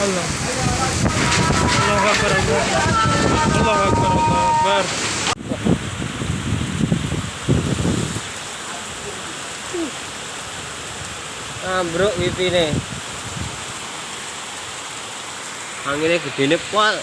Allah. Allahu Akbar. Allahu Akbar. Allahu Akbar. Ambruk wipine. Angine gedene pol.